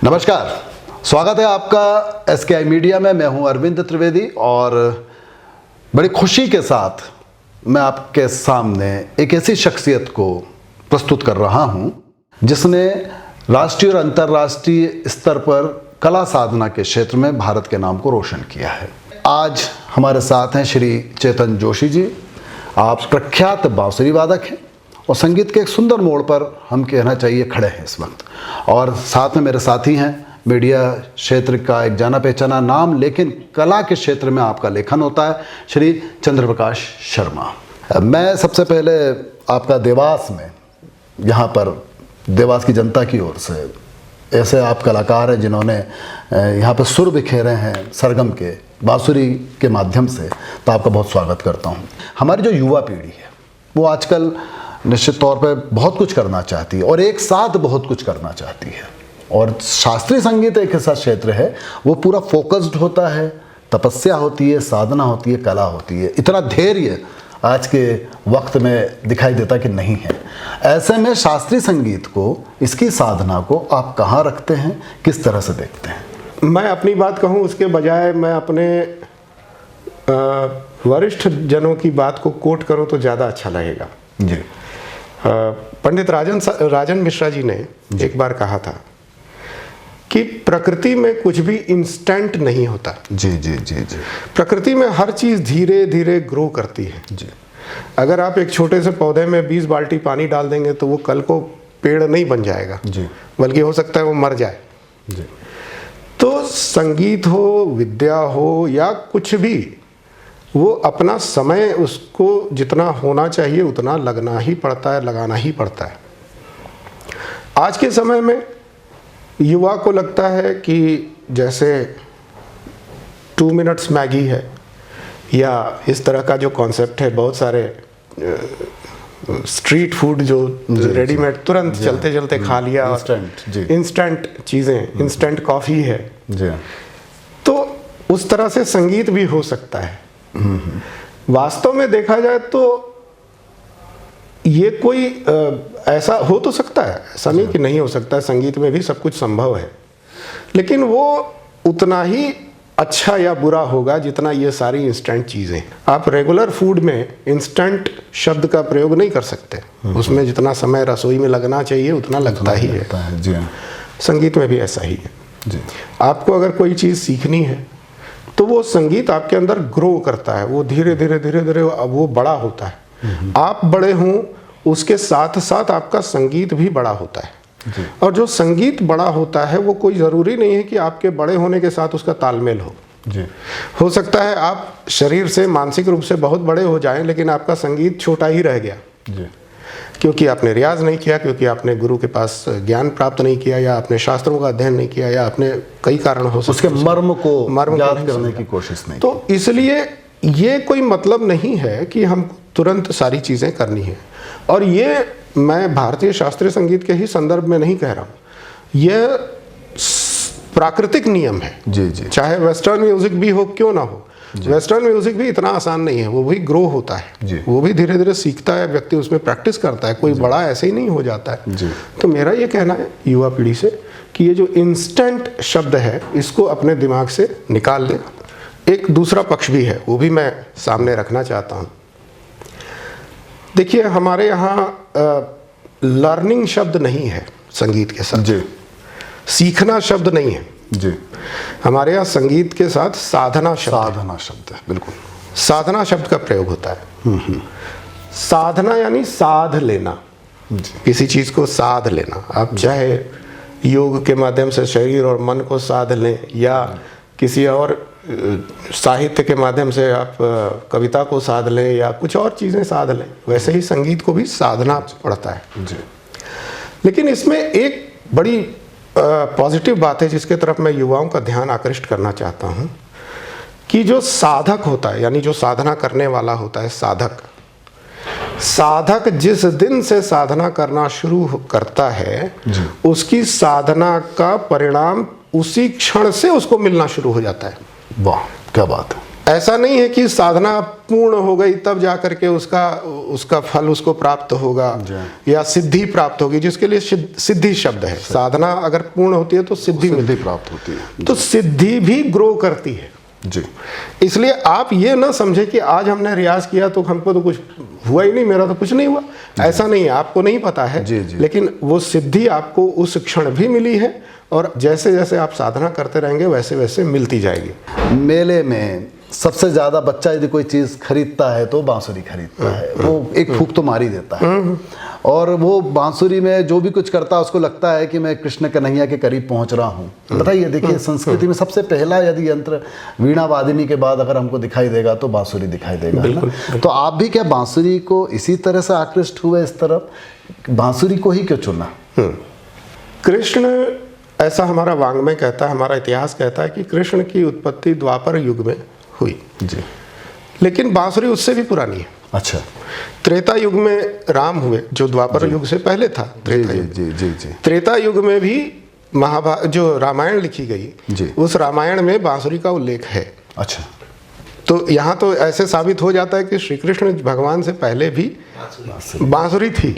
नमस्कार, स्वागत है आपका SKI मीडिया में। मैं हूं अरविंद त्रिवेदी और बड़ी खुशी के साथ मैं आपके सामने एक ऐसी शख्सियत को प्रस्तुत कर रहा हूं जिसने राष्ट्रीय और अंतर्राष्ट्रीय स्तर पर कला साधना के क्षेत्र में भारत के नाम को रोशन किया है। आज हमारे साथ हैं श्री चेतन जोशी जी। आप प्रख्यात बांसुरी वादक हैं और संगीत के एक सुंदर मोड़ पर हम कहना चाहिए खड़े हैं इस वक्त। और साथ में मेरे साथी हैं, मीडिया क्षेत्र का एक जाना पहचाना नाम, लेकिन कला के क्षेत्र में आपका लेखन होता है, श्री चंद्रप्रकाश शर्मा। मैं सबसे पहले आपका देवास में, यहाँ पर देवास की जनता की ओर से, ऐसे आप कलाकार हैं जिन्होंने यहाँ पर सुर बिखेरे हैं सरगम के, बांसुरी के माध्यम से, तो आपका बहुत स्वागत करता हूँ। हमारी जो युवा पीढ़ी है वो आजकल निश्चित तौर पे बहुत कुछ करना चाहती है और एक साथ बहुत कुछ करना चाहती है, और शास्त्रीय संगीत एक ऐसा क्षेत्र है वो पूरा फोकस्ड होता है, तपस्या होती है, साधना होती है, कला होती है। इतना धैर्य आज के वक्त में दिखाई देता कि नहीं है। ऐसे में शास्त्रीय संगीत को, इसकी साधना को आप कहाँ रखते हैं, किस तरह से देखते हैं? मैं अपनी बात कहूँ उसके बजाय मैं अपने वरिष्ठ जनों की बात को कोट करूँ तो ज़्यादा अच्छा लगेगा जी। पंडित राजन मिश्रा जी ने एक बार कहा था कि प्रकृति में कुछ भी इंस्टेंट नहीं होता। जी जी जी जी। प्रकृति में हर चीज़ धीरे धीरे ग्रो करती है। जी। अगर आप एक छोटे से पौधे में 20 बाल्टी पानी डाल देंगे तो वो कल को पेड़ नहीं बन जाएगा। जी। बल्कि हो सकता है वो मर जाए। जी। तो संगीत हो, विद्या हो या कुछ भी, वो अपना समय उसको जितना होना चाहिए उतना लगना ही पड़ता है, लगाना ही पड़ता है। आज के समय में युवा को लगता है कि जैसे 2 मिनट्स मैगी है या इस तरह का जो कॉन्सेप्ट है, बहुत सारे स्ट्रीट फूड जो रेडीमेड तुरंत चलते चलते खा लिया, इंस्टेंट चीज़ें, इंस्टेंट कॉफ़ी है जी। तो उस तरह से संगीत भी हो सकता है। वास्तव में देखा जाए तो ये कोई ऐसा हो तो सकता है, ऐसा नहीं कि नहीं हो सकता है, संगीत में भी सब कुछ संभव है, लेकिन वो उतना ही अच्छा या बुरा होगा जितना ये सारी इंस्टेंट चीज़ें। आप रेगुलर फूड में इंस्टेंट शब्द का प्रयोग नहीं कर सकते, उसमें जितना समय रसोई में लगना चाहिए उतना लगता ही है। जी। संगीत में भी ऐसा ही है जी। आपको अगर कोई चीज़ सीखनी है तो वो संगीत आपके अंदर ग्रो करता है, वो धीरे धीरे धीरे धीरे वो बड़ा होता है। आप बड़े हों उसके साथ साथ आपका संगीत भी बड़ा होता है। जी। और जो संगीत बड़ा होता है वो कोई ज़रूरी नहीं है कि आपके बड़े होने के साथ उसका तालमेल हो। जी। हो सकता है आप शरीर से, मानसिक रूप से बहुत बड़े हो जाएं लेकिन आपका संगीत छोटा ही रह गया। जी। क्योंकि आपने रियाज नहीं किया, क्योंकि आपने गुरु के पास ज्ञान प्राप्त नहीं किया, या आपने शास्त्रों का अध्ययन नहीं किया, या आपने कई कारण हो सकते उसके मर्म को याद करने की कोशिश नहीं। तो इसलिए ये कोई मतलब नहीं है कि हम तुरंत सारी चीज़ें करनी है। और ये मैं भारतीय शास्त्रीय संगीत के ही संदर्भ में नहीं कह रहा हूँ, यह प्राकृतिक नियम है। जी जी। चाहे वेस्टर्न म्यूजिक भी हो क्यों ना हो, वेस्टर्न म्यूजिक भी इतना आसान नहीं है, वो भी ग्रो होता है, वो भी धीरे धीरे सीखता है, व्यक्ति उसमें प्रैक्टिस करता है, कोई बड़ा ऐसे ही नहीं हो जाता है। जी। तो मेरा ये कहना है युवा पीढ़ी से कि ये जो इंस्टेंट शब्द है इसको अपने दिमाग से निकाल लें। एक दूसरा पक्ष भी है, वो भी मैं सामने रखना चाहता हूँ। देखिए, हमारे यहाँ लर्निंग शब्द नहीं है संगीत के साथ। जी। सीखना शब्द नहीं है। जी। हमारे यहाँ संगीत के साथ साधना शब्द है। बिल्कुल, साधना शब्द का प्रयोग होता है। साधना यानी साध लेना, किसी चीज को साध लेना। आप चाहे योग के माध्यम से शरीर और मन को साध लें, या किसी और साहित्य के माध्यम से आप कविता को साध लें, या कुछ और चीजें साध लें, वैसे ही संगीत को भी साधना पड़ता है। जी। लेकिन इसमें एक बड़ी पॉजिटिव बात है जिसके तरफ मैं युवाओं का ध्यान आकृष्ट करना चाहता हूँ, कि जो साधक होता है, यानी जो साधना करने वाला होता है, साधक जिस दिन से साधना करना शुरू करता है उसकी साधना का परिणाम उसी क्षण से उसको मिलना शुरू हो जाता है। वाह, क्या बात है। ऐसा नहीं है कि साधना पूर्ण हो गई तब जा करके उसका फल उसको प्राप्त होगा या सिद्धि प्राप्त होगी, जिसके लिए सिद्धि शब्द है। साधना अगर पूर्ण होती है तो सिद्धि प्राप्त होती है, तो सिद्धि भी ग्रो करती है जी। इसलिए आप ये ना समझे कि आज हमने रियाज किया तो हमको तो कुछ हुआ ही नहीं, मेरा तो कुछ नहीं हुआ, ऐसा नहीं है, आपको नहीं पता है। लेकिन वो सिद्धि आपको उस क्षण भी मिली है और जैसे जैसे आप साधना करते रहेंगे वैसे वैसे मिलती जाएगी। मेले में सबसे ज्यादा बच्चा यदि कोई चीज खरीदता है तो बांसुरी खरीदता है, वो एक फूंक तो मार ही देता है और वो बांसुरी में जो भी कुछ करता है उसको लगता है कि मैं कृष्ण कन्हैया के करीब पहुंच रहा हूँ। बताइए, देखिए संस्कृति में सबसे पहला यदि यंत्र वीणा वादिनी के बाद अगर हमको दिखाई देगा तो बांसुरी दिखाई देगा, है ना? तो आप भी क्या बांसुरी को इसी तरह से आकृष्ट हुए इस तरफ, बांसुरी को ही क्यों चुना? कृष्ण, ऐसा हमारा वाङ्मय कहता है, हमारा इतिहास कहता है कि कृष्ण की उत्पत्ति द्वापर युग में हुई जी, लेकिन बांसुरी उससे भी पुरानी है। अच्छा, त्रेता युग में राम हुए, जो द्वापर युग से पहले था। त्रेता युग, जी। त्रेता युग में भी महाभारत, जो रामायण लिखी गई, उस रामायण में बांसुरी का उल्लेख है। अच्छा, तो यहाँ तो ऐसे साबित हो जाता है कि श्री कृष्ण भगवान से पहले भी बांसुरी थी,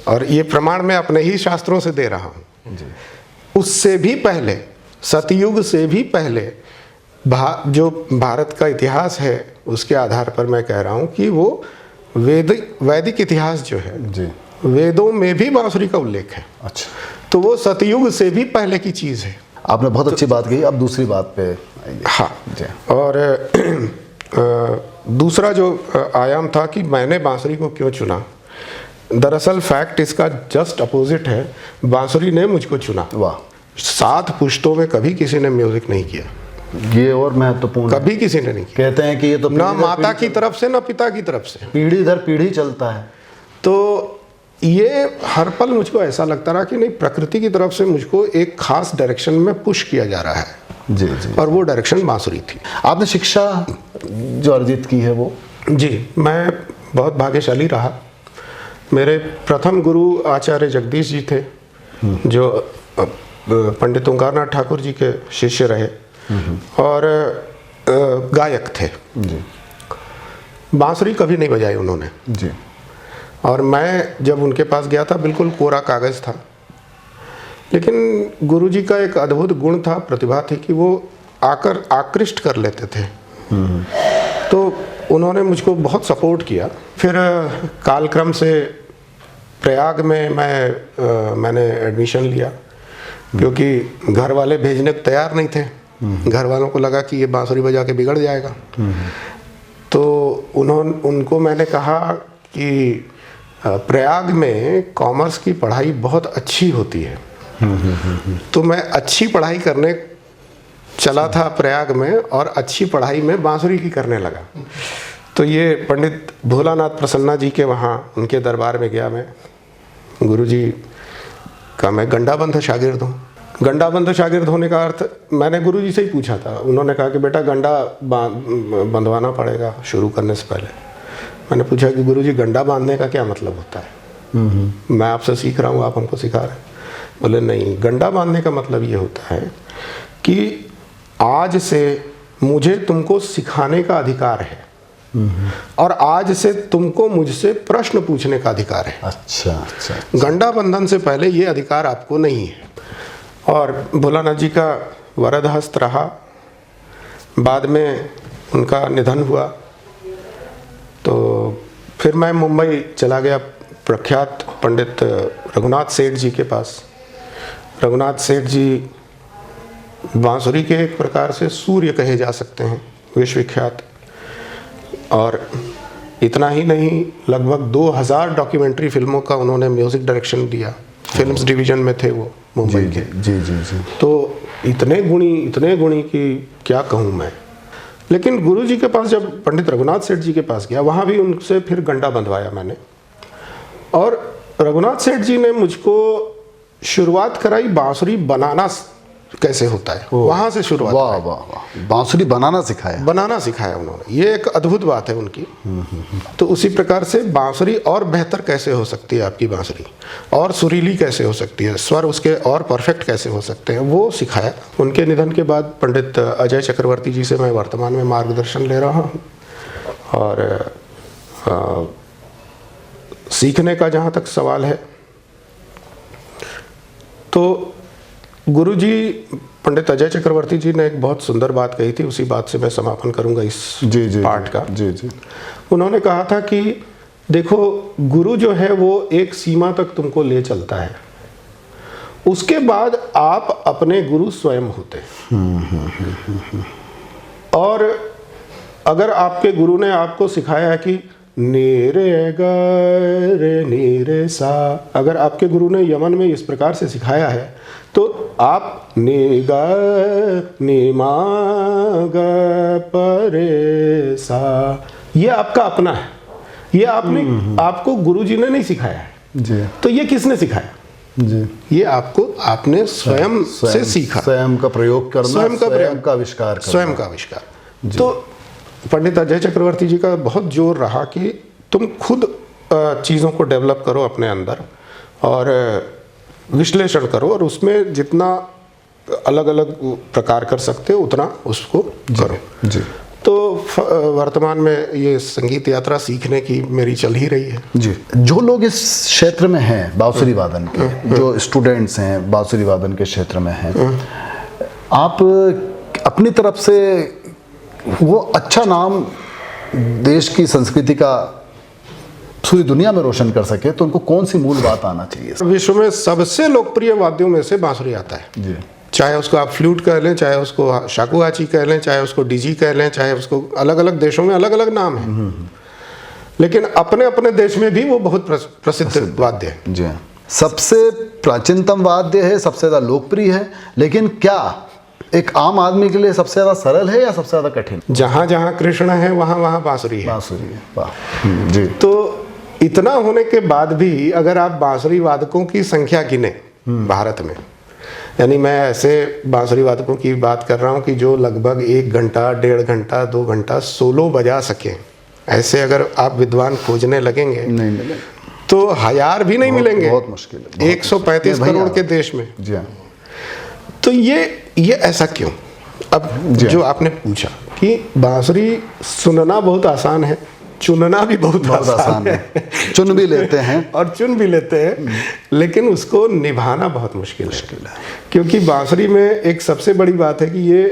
और ये प्रमाण मैं अपने ही शास्त्रों से दे रहा हूँ। उससे भी पहले, सतयुग से भी पहले जो भारत का इतिहास है उसके आधार पर मैं कह रहा हूँ कि वो वैदिक इतिहास जो है जी, वेदों में भी बांसुरी का उल्लेख है। अच्छा, तो वो सतयुग से भी पहले की चीज़ है। आपने बहुत अच्छी बात कही, अब दूसरी बात पे आइए। हाँ जी। और दूसरा जो आयाम था कि मैंने बांसुरी को क्यों चुना, दरअसल फैक्ट इसका जस्ट अपोजिट है। बांसुरी ने मुझको चुना। वाह। 7 पुश्तों में कभी किसी ने म्यूजिक नहीं किया, ये और महत्वपूर्ण, कभी किसी ने नहीं किया। कहते हैं कि ये तो ना माता की तरफ से ना पिता की तरफ से, पीढ़ी दर पीढ़ी चलता है। तो ये हर पल मुझको ऐसा लगता रहा कि नहीं, प्रकृति की तरफ से मुझको एक खास डायरेक्शन में पुश किया जा रहा है। जी जी। और वो डायरेक्शन बांसुरी थी। आपने शिक्षा जो अर्जित की है वो? जी, मैं बहुत भाग्यशाली रहा। मेरे प्रथम गुरु आचार्य जगदीश जी थे, जो पंडित ओंकारनाथ ठाकुर जी के शिष्य रहे और गायक थे जी। बांसुरी कभी नहीं बजाई उन्होंने जी। और मैं जब उनके पास गया था बिल्कुल कोरा कागज़ था, लेकिन गुरुजी का एक अद्भुत गुण था, प्रतिभा थी कि वो आकर आकृष्ट कर लेते थे। तो उन्होंने मुझको बहुत सपोर्ट किया। फिर कालक्रम से प्रयाग में मैंने एडमिशन लिया, क्योंकि घर वाले भेजने को तैयार नहीं थे। घर वालों को लगा कि ये बांसुरी बजा के बिगड़ जाएगा। तो उनको मैंने कहा कि प्रयाग में कॉमर्स की पढ़ाई बहुत अच्छी होती है। तो मैं अच्छी पढ़ाई करने चला था प्रयाग में और अच्छी पढ़ाई में बांसुरी की करने लगा। तो ये पंडित भोलानाथ प्रसन्ना जी के वहाँ उनके दरबार में गया मैं। गुरुजी का मैं गंडाबंध शागिर्द हूँ। गंडाबंध शागिर्द होने का अर्थ मैंने गुरुजी से ही पूछा था। उन्होंने कहा कि बेटा गंडा बंधवाना पड़ेगा शुरू करने से पहले। मैंने पूछा कि गुरुजी गंडा बांधने का क्या मतलब होता है? मैं आपसे सीख रहा हूँ, आप हमको सिखा रहे हैं। बोले नहीं, गंडा बांधने का मतलब ये होता है कि आज से मुझे तुमको सिखाने का अधिकार है और आज से तुमको मुझसे प्रश्न पूछने का अधिकार है। अच्छा। गंडा बंधन से पहले ये अधिकार आपको नहीं है। और भोलानाथ जी का वरद हस्त रहा। बाद में उनका निधन हुआ तो फिर मैं मुंबई चला गया प्रख्यात पंडित रघुनाथ सेठ जी के पास। रघुनाथ सेठ जी बांसुरी के एक प्रकार से सूर्य कहे जा सकते हैं, विश्वविख्यात। और इतना ही नहीं, लगभग 2000 डॉक्यूमेंट्री फिल्मों का उन्होंने म्यूजिक डायरेक्शन दिया। फिल्म्स डिवीजन में थे वो मुंबई के। जी। तो इतने गुणी कि क्या कहूँ मैं। लेकिन गुरुजी के पास जब पंडित रघुनाथ सेठ जी के पास गया, वहाँ भी उनसे फिर गंडा बंधवाया मैंने। और रघुनाथ सेठ जी ने मुझको शुरुआत कराई बांसुरी बनाना कैसे होता है, वहाँ से शुरुआत। वाह वाह वाह, बांसुरी बनाना सिखाया। बनाना सिखाया उन्होंने, ये एक अद्भुत बात है उनकी। तो उसी प्रकार से बांसुरी और बेहतर कैसे हो सकती है आपकी बांसुरी, और सुरीली कैसे हो सकती है, स्वर उसके और परफेक्ट कैसे हो सकते हैं, वो सिखाया। उनके निधन के बाद पंडित अजय चक्रवर्ती जी से मैं वर्तमान में मार्गदर्शन ले रहा हूँ। और सीखने का जहाँ तक सवाल है, तो गुरुजी पंडित अजय चक्रवर्ती जी ने एक बहुत सुंदर बात कही थी, उसी बात से मैं समापन करूंगा इस पाठ का। जी। उन्होंने कहा था कि देखो, गुरु जो है वो एक सीमा तक तुमको ले चलता है, उसके बाद आप अपने गुरु स्वयं होते हैं। और अगर आपके गुरु ने आपको सिखाया है कि नी रे ग रे नी रे सा, अगर आपके गुरु ने यमन में इस प्रकार से सिखाया है, तो आप नी ग नी मा ग प रे सा, ये आपका अपना है, ये आपको गुरुजी ने नहीं सिखाया है जी। तो ये किसने सिखाया जी? ये आपने स्वयं से सीखा, स्वयं का प्रयोग करना, स्वयं का आविष्कार करना, स्वयं का आविष्कार। तो पंडित अजय चक्रवर्ती जी का बहुत जोर रहा कि तुम खुद चीज़ों को डेवलप करो अपने अंदर, और विश्लेषण करो, और उसमें जितना अलग अलग प्रकार कर सकते हो उतना उसको करो जी। तो वर्तमान में ये संगीत यात्रा सीखने की मेरी चल ही रही है जी। जो लोग इस क्षेत्र में हैं बांसुरी वादन के, जो स्टूडेंट्स हैं बांसुरी वादन के क्षेत्र में हैं, आप अपनी तरफ से वो अच्छा नाम देश की संस्कृति का पूरी दुनिया में रोशन कर सके, तो उनको कौन सी मूल बात आना चाहिए? विश्व में सबसे लोकप्रिय वाद्यों में से बांसुरी आता है जी। चाहे उसको आप फ्लूट कह लें, चाहे उसको शाकुहाची कह लें, चाहे उसको डीजी कह लें, चाहे उसको अलग अलग देशों में अलग अलग नाम है, लेकिन अपने अपने देश में भी वो बहुत प्रसिद्ध वाद्य है। जी। सबसे प्राचीनतम वाद्य है, सबसे ज़्यादा लोकप्रिय है, लेकिन क्या एक आम आदमी के लिए सबसे ज़्यादा सरल है या सबसे ज़्यादा कठिन? जहाँ जहाँ कृष्ण है वहाँ वहाँ बांसुरी है। बांसुरी है, वाह जी। तो इतना होने के बाद भी अगर आप बांसुरी वादकों की संख्या गिने भारत में, यानी मैं ऐसे बांसुरी वादकों की बात कर रहा हूँ कि जो लगभग 1 घंटा, 1.5 घंटा, 2 घंटा सोलो बजा सकें, ऐसे अगर आप विद्वान खोजने लगेंगे नहीं मिलेंगे, तो 1000 भी नहीं मिलेंगे। बहुत मुश्किल है। 135 करोड़ के देश में। जी हाँ। तो ये ऐसा क्यों? अब जो आपने पूछा कि बांसुरी सुनना बहुत आसान है, चुनना भी बहुत आसान है। चुन भी लेते हैं और चुन भी लेते हैं, लेकिन उसको निभाना बहुत मुश्किल है। क्योंकि बांसुरी में एक सबसे बड़ी बात है कि ये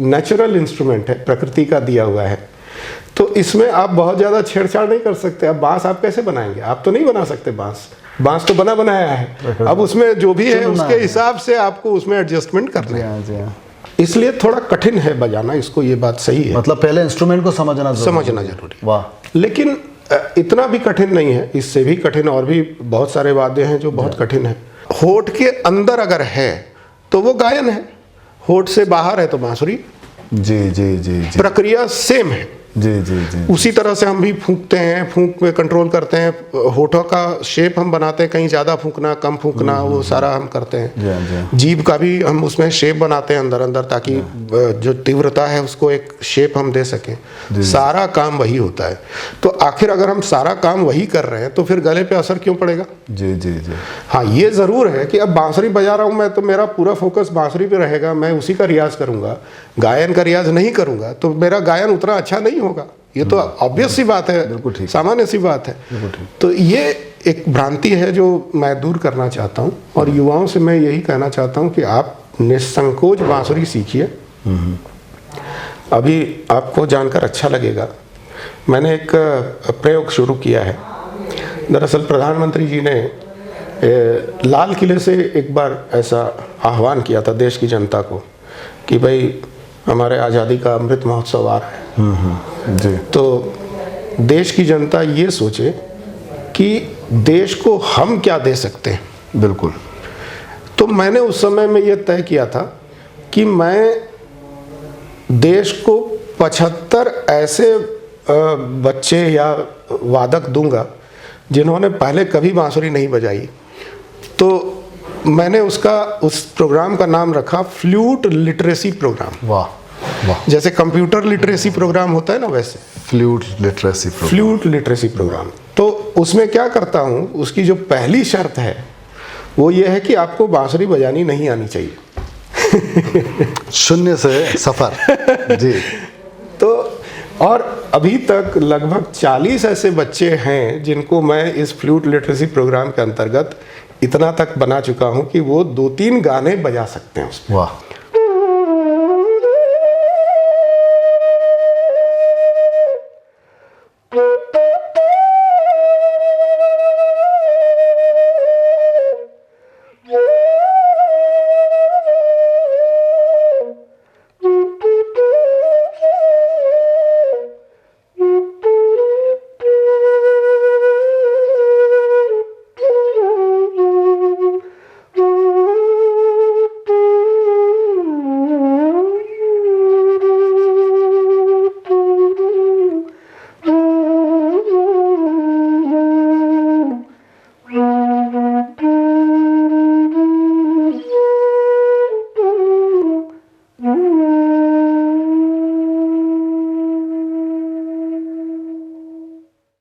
नेचुरल इंस्ट्रूमेंट है, प्रकृति का दिया हुआ है, तो इसमें आप बहुत ज़्यादा छेड़छाड़ नहीं कर सकते। अब बांस आप कैसे बनाएंगे? आप तो नहीं बना सकते बांस तो बना बनाया है। अब उसमें जो भी है उसके हिसाब से आपको उसमें एडजस्टमेंट करना है, इसलिए थोड़ा कठिन है बजाना इसको, ये बात सही है। मतलब पहले इंस्ट्रूमेंट को समझना जरूरी। वाह। लेकिन इतना भी कठिन नहीं है, इससे भी कठिन और भी बहुत सारे वाद्य हैं जो बहुत कठिन है। होठ के अंदर अगर है तो वो गायन है, होठ से बाहर है तो बांसुरी। जी जी जी जी। प्रक्रिया सेम है। जी जी जी। उसी तरह से हम भी फूंकते हैं, फूंक में कंट्रोल करते हैं, होठों का शेप हम बनाते हैं, कहीं ज़्यादा फूंकना कम फूंकना वो सारा हम करते हैं। जीभ का भी हम उसमें शेप बनाते हैं अंदर अंदर, ताकि जो तीव्रता है उसको एक शेप हम दे सकें। सारा काम वही होता है। तो आखिर अगर हम सारा काम वही कर रहे हैं तो फिर गले पे असर क्यों पड़ेगा? जी जी जी। हाँ, ये ज़रूर है कि अब बांसुरी बजा रहा हूँ मैं, तो मेरा पूरा फोकस बांसुरी पे रहेगा, मैं उसी का रियाज करूँगा, गायन का रियाज नहीं करूँगा तो मेरा गायन उतना अच्छा नहीं होगा। ये तो ऑब्वियस सी बात है, सामान्य सी बात है। तो ये एक भ्रांति है जो मैं दूर करना चाहता हूँ, और युवाओं से मैं यही कहना चाहता हूँ कि आप निसंकोच बांसुरी सीखिए। अभी आपको जानकर अच्छा लगेगा, मैंने एक प्रयोग शुरू किया है। दरअसल प्रधानमंत्री जी ने लाल किले से एक बार ऐसा आह्वान किया था देश की जनता को कि भाई हमारे आज़ादी का अमृत महोत्सव आ रहा है। जी। तो देश की जनता ये सोचे कि देश को हम क्या दे सकते हैं। बिल्कुल। तो मैंने उस समय में ये तय किया था कि मैं देश को 75 ऐसे बच्चे या वादक दूंगा जिन्होंने पहले कभी बांसुरी नहीं बजाई। तो मैंने उस प्रोग्राम का नाम रखा फ्लूट लिटरेसी प्रोग्राम। वाह वाह। जैसे कंप्यूटर लिटरेसी प्रोग्राम होता है ना, वैसे flute literacy program. Flute literacy program. तो उसमें क्या करता हूँ, उसकी जो पहली शर्त है वो ये है कि आपको बांसुरी बजानी नहीं आनी चाहिए। शून्य से सफर। जी। तो और अभी तक लगभग 40 ऐसे बच्चे हैं जिनको मैं इस फ्लूट लिटरेसी प्रोग्राम के अंतर्गत इतना तक बना चुका हूं कि वो 2-3 गाने बजा सकते हैं उसमें। वाह।